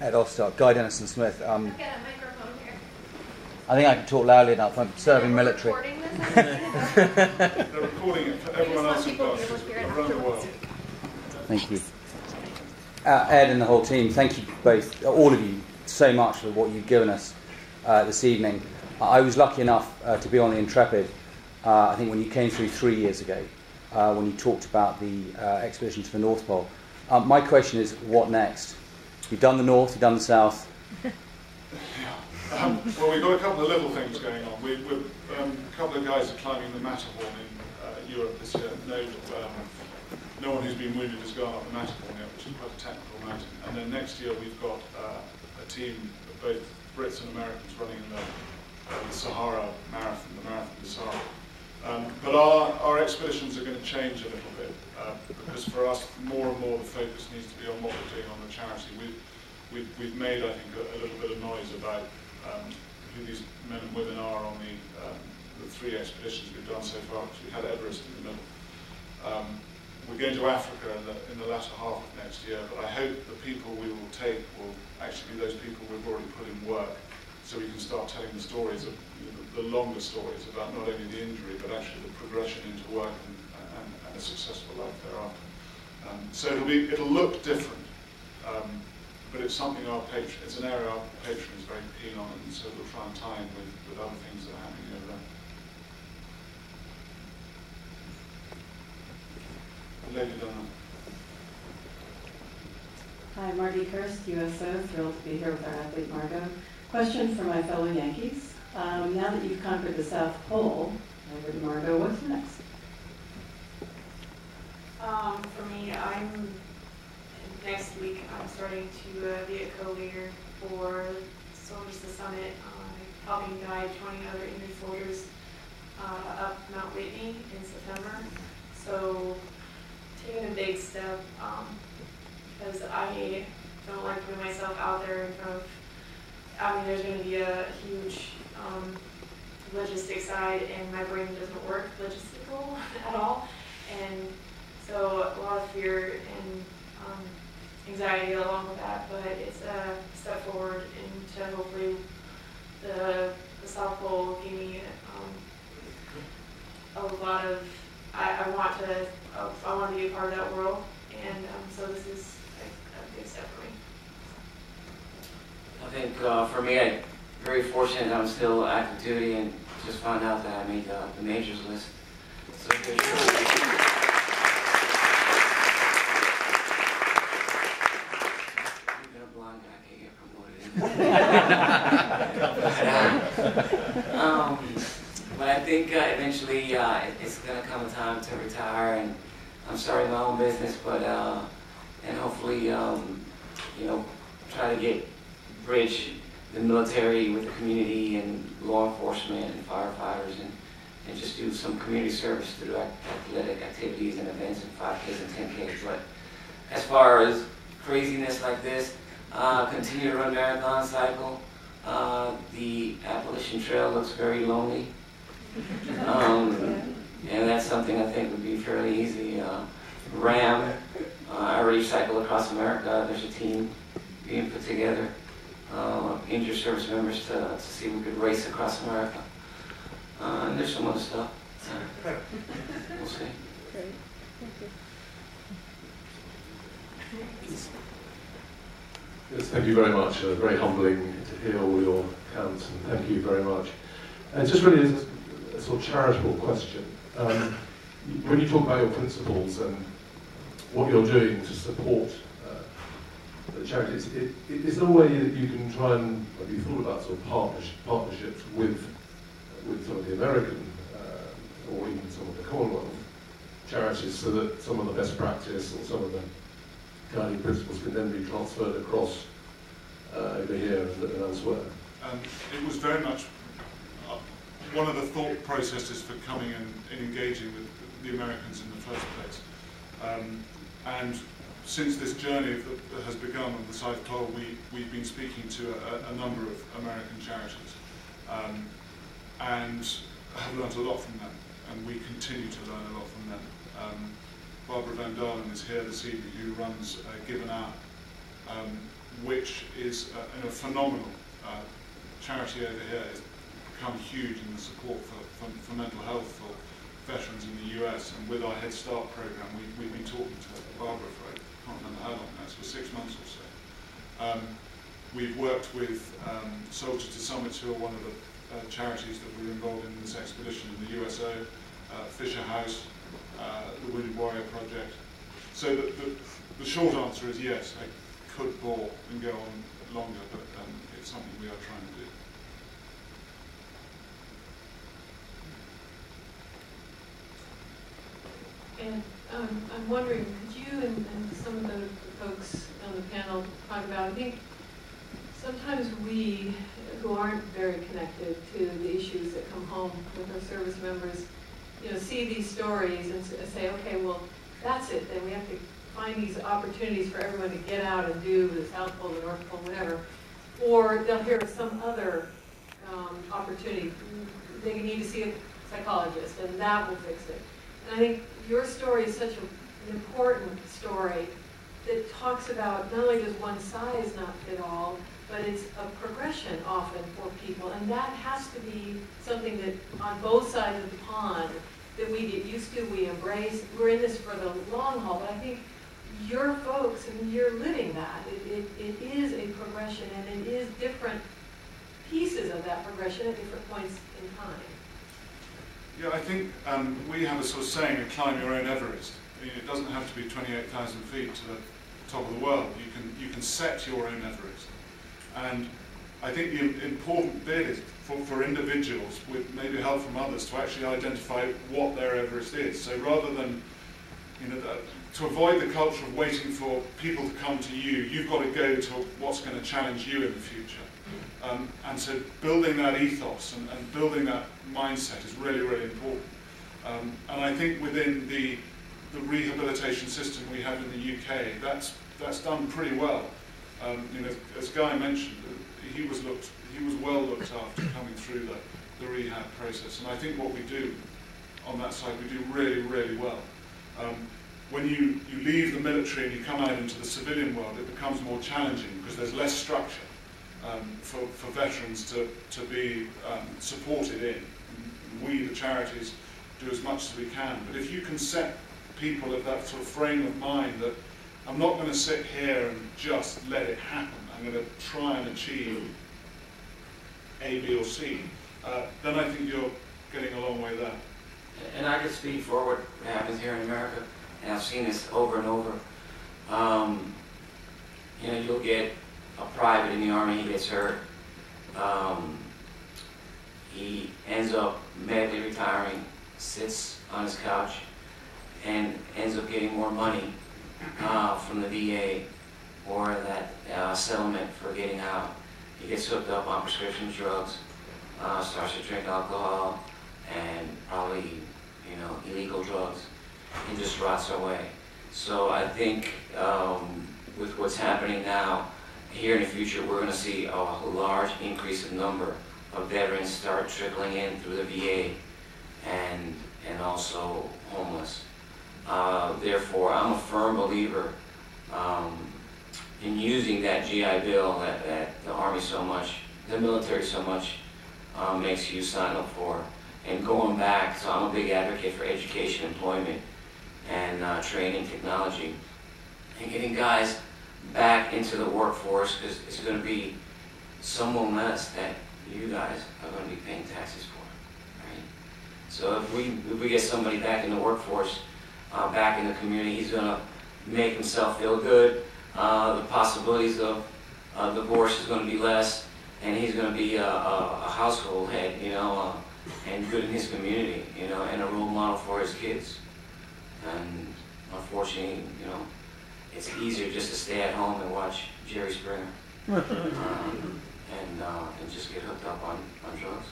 Ed Ostock, Guy Denison-Smith. I've got a microphone here. I think I can talk loudly enough. I'm serving military. Recording this? They're recording it for everyone else who does around the world. Thank you. Ed and the whole team, thank you both, all of you, so much for what you've given us this evening. I was lucky enough to be on the Intrepid, I think when you came through 3 years ago, when you talked about the expedition to the North Pole. My question is, what next? You've done the North, you've done the South. Well, we've got a couple of little things going on. A couple of guys are climbing the Matterhorn in Europe this year. No one who's been wounded has gone up the Matterhorn yet, which is quite a technical mountain. And then next year we've got a team of both Brits and Americans running the Sahara Marathon, the Marathon of the Sahara. But our expeditions are going to change a little bit, because for us, more and more the focus needs to be on what we're doing on the charity. We've made, I think, a little bit of noise about who these men and women are on the 3 expeditions we've done so far, because we had Everest in the middle. We're going to Africa in the latter half of next year, but I hope the people we will take will actually be those people we've already put in work, so we can start telling the stories, the longer stories about not only the injury, but actually the progression into work and a successful life thereafter. So it'll look different, but it's something it's an area our patron is very keen on, and so we'll try and tie in with other things that are happening over there. Lady Donna. Hi, Margie Kirst, USO. Thrilled to be here with our athlete Margot. Question for my fellow Yankees. Now that you've conquered the South Pole, over to Margot, what's next? For me, next week I'm starting to be a co-leader for Soldiers to Summit, helping guide 20 other injured soldiers up Mount Whitney in September. So taking a big step, because I don't like putting myself out there in front of, there's going to be a huge logistic side, and my brain doesn't work logistical at all. And so a lot of fear and anxiety along with that, but it's a step forward into hopefully the South Pole give me a lot of, I want to be a part of that world, and so this is a big step for me. I think for me, I'm very fortunate I'm still active duty and just found out that I made the majors list. So good. Even a blonde guy can get promoted. But I think eventually it's going to come a time to retire, and I'm starting my own business, but and hopefully try to bridge the military with the community and law enforcement and firefighters, and just do some community service through athletic activities and events and 5Ks and 10Ks. But as far as craziness like this, continue to run marathon cycle. The Appalachian Trail looks very lonely. And that's something I think would be fairly easy. RAM, I already cycle across America. There's a team being put together, injured service members to see if we could race across America. And there's some other stuff. We'll see. Great. Thank you. Yes, thank you very much. Very humbling to hear all your accounts, and thank you very much. And just really as a sort of charitable question, when you talk about your principles and what you're doing to support the charities, is there a way that you can try and, have you thought about sort of partnerships with some of the American or even some of the Commonwealth charities, so that some of the best practice or some of the guiding principles can then be transferred across over here and elsewhere? It was very much one of the thought processes for coming and engaging with the Americans in the first place. And since this journey that has begun on the South Pole, we've been speaking to a number of American charities, and have learnt a lot from them, and we continue to learn a lot from them. Barbara Van Dalen is here this evening, who runs Given Out, which is a phenomenal charity over here. It's become huge in the support for mental health for veterans in the US, and with our Head Start program, we've been talking to Barbara for, I can't remember how long now, it's for 6 months or so. We've worked with Soldiers to Summits, who are one of the charities that were involved in this expedition in the USO, Fisher House, the Wounded Warrior Project. So the short answer is yes, I could bore and go on longer, but it's something we are trying to do. And I'm wondering, could you and some of the folks on the panel talk about, I think sometimes we, who aren't very connected to the issues that come home with our service members, see these stories and say, okay, well, that's it, then we have to find these opportunities for everyone to get out and do the South Pole, the North Pole, whatever. Or they'll hear of some other opportunity. They need to see a psychologist, and that will fix it. And I think your story is such an important story that talks about not only does one size not fit all, but it's a progression often for people. And that has to be something that on both sides of the pond that we get used to, we embrace. We're in this for the long haul, but I think your folks, and you're living that. It is a progression, and it is different pieces of that progression at different points in time. Yeah, I think we have a sort of saying, climb your own Everest. I mean, it doesn't have to be 28,000 feet to the top of the world. You can set your own Everest. And I think the important bit is for individuals, with maybe help from others, to actually identify what their Everest is. So rather than, to avoid the culture of waiting for people to come to you, you've got to go to what's going to challenge you in the future. And so building that ethos and building that mindset is really, really important. And I think within the rehabilitation system we have in the UK, that's done pretty well. As Guy mentioned, he was well looked after coming through the rehab process. And I think what we do on that side, we do really, really well. When you leave the military and you come out into the civilian world, it becomes more challenging because there's less structure for veterans to be supported in. We, the charities, do as much as we can. But if you can set people of that sort of frame of mind that I'm not going to sit here and just let it happen, I'm going to try and achieve A, B, or C, then I think you're getting a long way there. And I can speak for what happens here in America, and I've seen this over and over. You'll get a private in the Army, he gets hurt. He ends up medically retiring, sits on his couch, and ends up getting more money from the VA or that settlement for getting out. He gets hooked up on prescription drugs, starts to drink alcohol, and probably, illegal drugs, and just rots away. So I think with what's happening now, here in the future, we're going to see a large increase in number of veterans start trickling in through the VA and also homeless. Therefore, I'm a firm believer in using that GI Bill that the Army so much, the military so much makes you sign up for, and going back. So I'm a big advocate for education, employment, and training, technology, and getting guys back into the workforce, because it's going to be someone less that you guys are going to be paying taxes for, right? So if we get somebody back in the workforce, back in the community, he's going to make himself feel good. The possibilities of divorce is going to be less, and he's going to be a household head, and good in his community, and a role model for his kids. And unfortunately, it's easier just to stay at home and watch Jerry Springer and just get hooked up on drugs.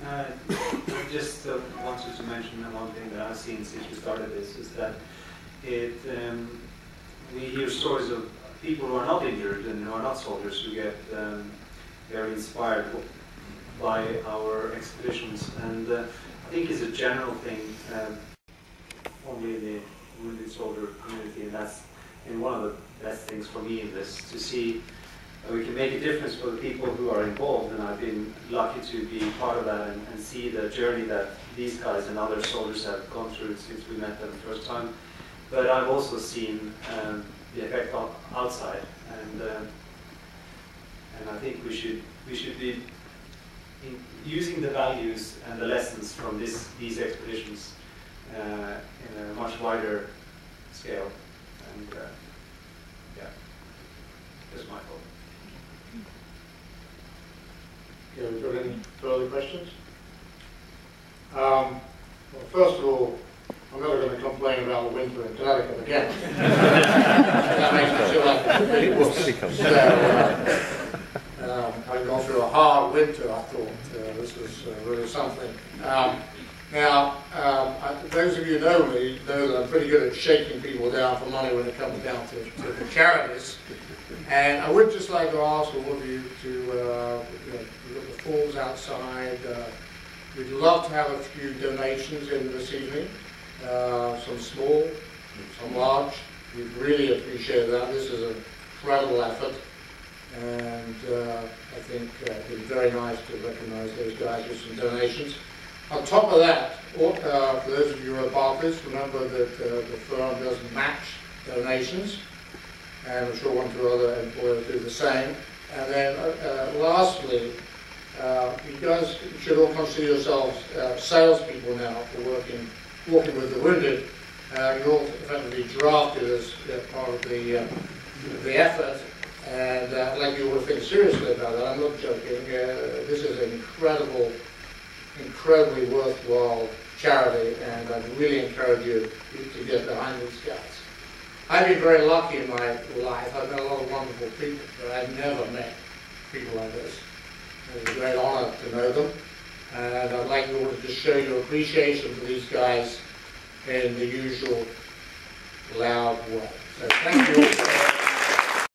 I just wanted to mention one thing that I've seen since we started this is that we hear stories of people who are not injured and who are not soldiers who get very inspired by our expeditions, and I think it's a general thing only in the wounded soldier community, and that's and one of the best things for me in this, to see that we can make a difference for the people who are involved, and I've been lucky to be part of that and see the journey that these guys and other soldiers have gone through since we met them the first time. But I've also seen the effect outside, and I think we should be using the values and the lessons from these expeditions in a much wider scale. And yeah, that's my thought. Okay, we've got any further questions? Well, first of all, I'm never going to complain about the winter in Connecticut again. That makes me feel like a big wuss. So, I've gone through a hard winter, I thought. This was really something. Those of you who know me know that I'm pretty good at shaking people down for money when it comes down to the charities. And I would just like to ask all of you to look at the falls outside. We'd love to have a few donations in this evening, some small, some large. We'd really appreciate that. This is an incredible effort, and I think it would be very nice to recognize those guys with some donations. On top of that, for those of you who are Barclays, remember that the firm doesn't match donations, and I'm sure one or two other employers do the same. And then lastly, you guys should all consider yourselves salespeople now for walking with the wounded. You're all effectively drafted as part of the effort, and I'd like you all to think seriously about that. I'm not joking. This is an incredibly worthwhile charity, and I'd really encourage you to get behind these guys. I've been very lucky in my life. I've met a lot of wonderful people, but I've never met people like this. It's a great honor to know them, and I'd like you all to just show your appreciation for these guys in the usual loud way. So thank you all.